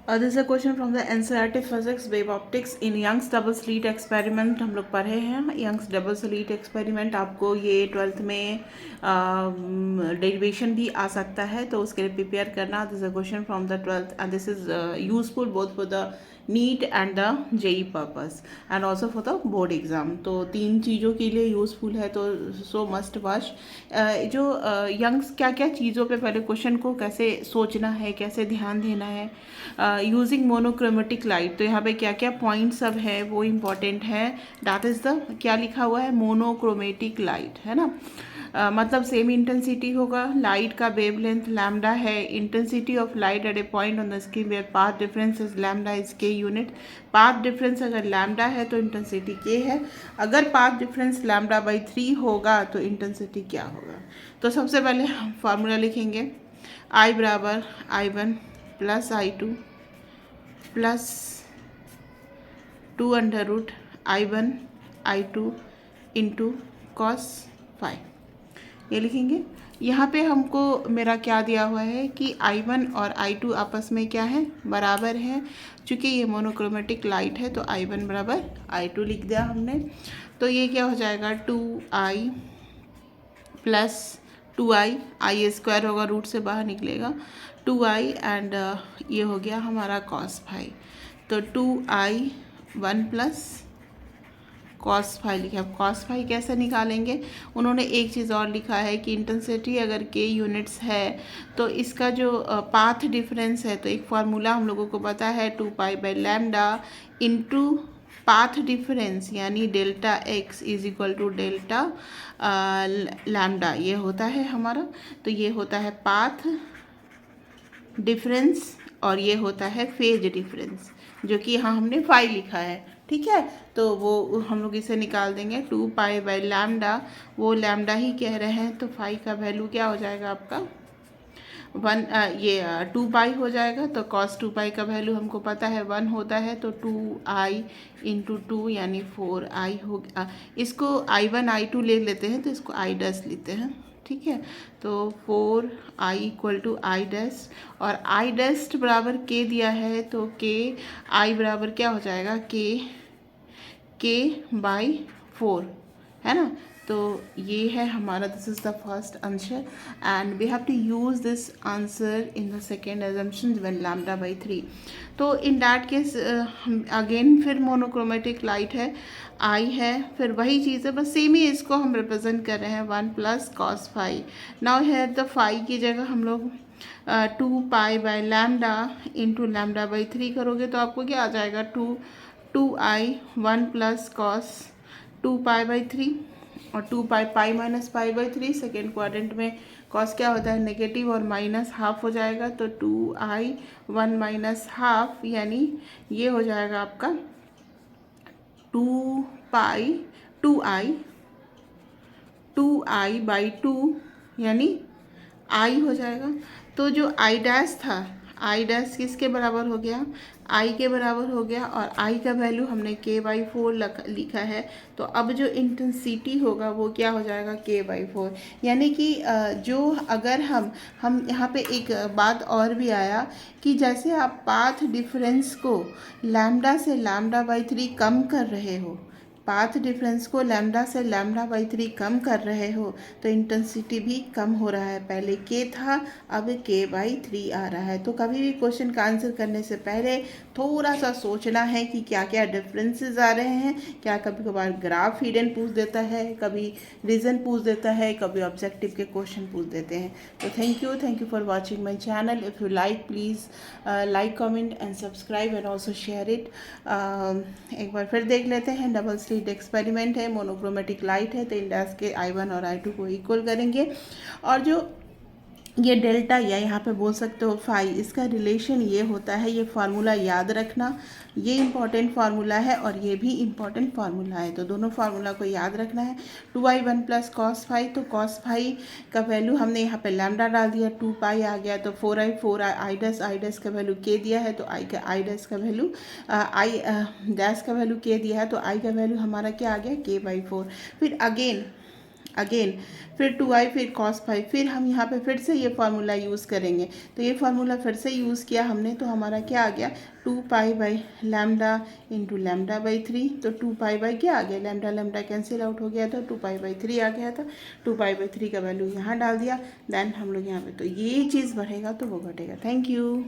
This a question from the NCERT physics wave optics in Young's double slit experiment हम लोग पढ़े हैं। Young's double slit experiment आपको ये 12th में डेरिवेशन भी आ सकता है, तो उसके लिए प्रिपेयर करना। This a question from the 12th and this is useful both for the NEET and the JEE purpose and also for the board exam. तो तीन चीज़ों के लिए यूजफुल है, तो सो मस्ट वॉच। जो यंग्स क्या क्या चीज़ों पे पहले क्वेश्चन को कैसे सोचना है, कैसे ध्यान देना है। यूजिंग मोनोक्रोमेटिक लाइट, तो यहाँ पे क्या क्या पॉइंट सब है वो इम्पॉर्टेंट है। दैट इज़ द क्या लिखा हुआ है, मोनोक्रोमेटिक लाइट, है ना। मतलब सेम इंटेंसिटी होगा, लाइट का वेवलेंथ लैम्डा है, intensity of light at a point on the screen where path difference is lambda is के यूनिट। पाथ डिफरेंस अगर लैम्डा है तो इंटेंसिटी के है, अगर पाथ डिफरेंस लैम्डा बाई 3 होगा तो इंटेंसिटी क्या होगा। तो सबसे पहले हम फार्मूला लिखेंगे, आई बराबर I1 plus I2 plus 2 under root I1 I2 into cos five, ये लिखेंगे। यहाँ पे हमको मेरा क्या दिया हुआ है कि I1 और I2 आपस में क्या है, बराबर है। चूँकि ये मोनोक्रोमेटिक लाइट है तो I1 बराबर I2 लिख दिया हमने। तो ये क्या हो जाएगा, 2I प्लस 2I, आई स्क्वायर होगा, रूट से बाहर निकलेगा, 2I एंड ये हो गया हमारा कॉस फाइव। तो 2I1 प्लस कॉस फाइव लिखा। अब कॉस फाइव कैसे निकालेंगे, उन्होंने एक चीज़ और लिखा है कि इंटेंसिटी अगर के यूनिट्स है तो इसका जो पाथ डिफरेंस है, तो एक फार्मूला हम लोगों को पता है 2 pi by lambda into path difference यानी delta X is equal to delta lambda, ये होता है हमारा। तो ये होता है पाथ डिफरेंस और ये होता है फेज डिफरेंस, जो कि यहाँ हमने फाइव लिखा है, ठीक है। तो वो हम लोग इसे निकाल देंगे, 2 पाई बाई लैम्डा, वो लैम्डा ही कह रहे हैं, तो फाइव का वैल्यू क्या हो जाएगा आपका 1, ये 2 पाई हो जाएगा। तो कॉस 2 पाई का वैल्यू हमको पता है 1 होता है, तो 2I इंटू 2 यानी 4I हो गया। इसको I1 I2 ले लेते हैं तो इसको I डैश लेते हैं, ठीक है। तो 4I equal to I dash, और I डैश बराबर के दिया है, तो के I बराबर क्या हो जाएगा, के बाई 4, है ना। तो ये है हमारा, this is the first answer and we have to use this answer in the second assumption when lambda by 3। तो इन दैट केस अगेन फिर मोनोक्रोमेटिक लाइट है, आई है, फिर वही चीज़ है, बस सेम ही इसको हम रिप्रेजेंट कर रहे हैं 1 plus cos five. Now here the five की जगह हम लोग 2 pi by lambda into lambda by 3 करोगे तो आपको क्या आ जाएगा, 2I 1 plus cos 2 pi by 3, और 2 pi pi minus pi by 3, second quadrant में कॉस क्या होता है, नेगेटिव, और माइनस हाफ हो जाएगा, तो 2I 1 माइनस हाफ, यानी ये हो जाएगा आपका 2 पाई 2I बाई 2 यानी आई हो जाएगा। तो जो आई डैश था, आई डैश किसके बराबर हो गया, आई के बराबर हो गया, और आई का वैल्यू हमने के बाई 4 लिखा है। तो अब जो इंटेंसिटी होगा वो क्या हो जाएगा, के बाई 4, यानी कि जो अगर हम यहाँ पे एक बात और भी आया कि जैसे आप पाथ डिफरेंस को लैम्डा से लैम्डा बाई 3 कम कर रहे हो, पाथ डिफरेंस को लैम्डा से लैम्डा बाई 3 कम कर रहे हो, तो इंटेंसिटी भी कम हो रहा है। पहले के था, अब के बाई 3 आ रहा है। तो कभी भी क्वेश्चन का आंसर करने से पहले थोड़ा सा सोचना है कि क्या क्या डिफरेंसेस आ रहे हैं। क्या कभी कभार ग्राफ हिडन पूछ देता है, कभी रीजन पूछ देता है, कभी ऑब्जेक्टिव के क्वेश्चन पूछ देते हैं। तो thank you for watching my channel. If you like please like, comment and subscribe and also share it. एक बार फिर देख लेते हैं, डबल स्लिट एक्सपेरिमेंट है, मोनोक्रोमेटिक लाइट है, तो इंडेक्स के I1 और I2 को इक्वल करेंगे, और जो ये डेल्टा या यहाँ पे बोल सकते हो फाई, इसका रिलेशन ये होता है, ये फार्मूला याद रखना, ये इम्पॉर्टेंट फार्मूला है और ये भी इम्पॉर्टेंट फार्मूला है, तो दोनों फार्मूला को याद रखना है। 2I 1 प्लस कॉस फाइव, तो कॉस फाइव का वैल्यू हमने यहाँ पे लैम्डा डाल दिया, 2 पाई आ गया, तो 4I आई डैश का वैल्यू के दिया है, तो आई डैश का वैल्यू आई डैश का वैल्यू के दिया है, तो आई का वैल्यू हमारा क्या आ गया, के बाई 4। फिर अगेन अगेन फिर 2i फिर cos फाइव, फिर हम यहाँ पे फिर से ये फार्मूला यूज़ करेंगे। तो ये फार्मूला फिर से यूज़ किया हमने, तो हमारा क्या आ गया 2π/λ×λ/3। तो 2π क्या आ गया, लैम्डा लैम्डा कैंसिल आउट हो गया था, 2π/3 आ गया था। 2π/3 का वैल्यू यहाँ डाल दिया, देन हम लोग यहाँ पे तो ये चीज़ बढ़ेगा तो वो घटेगा। Thank you.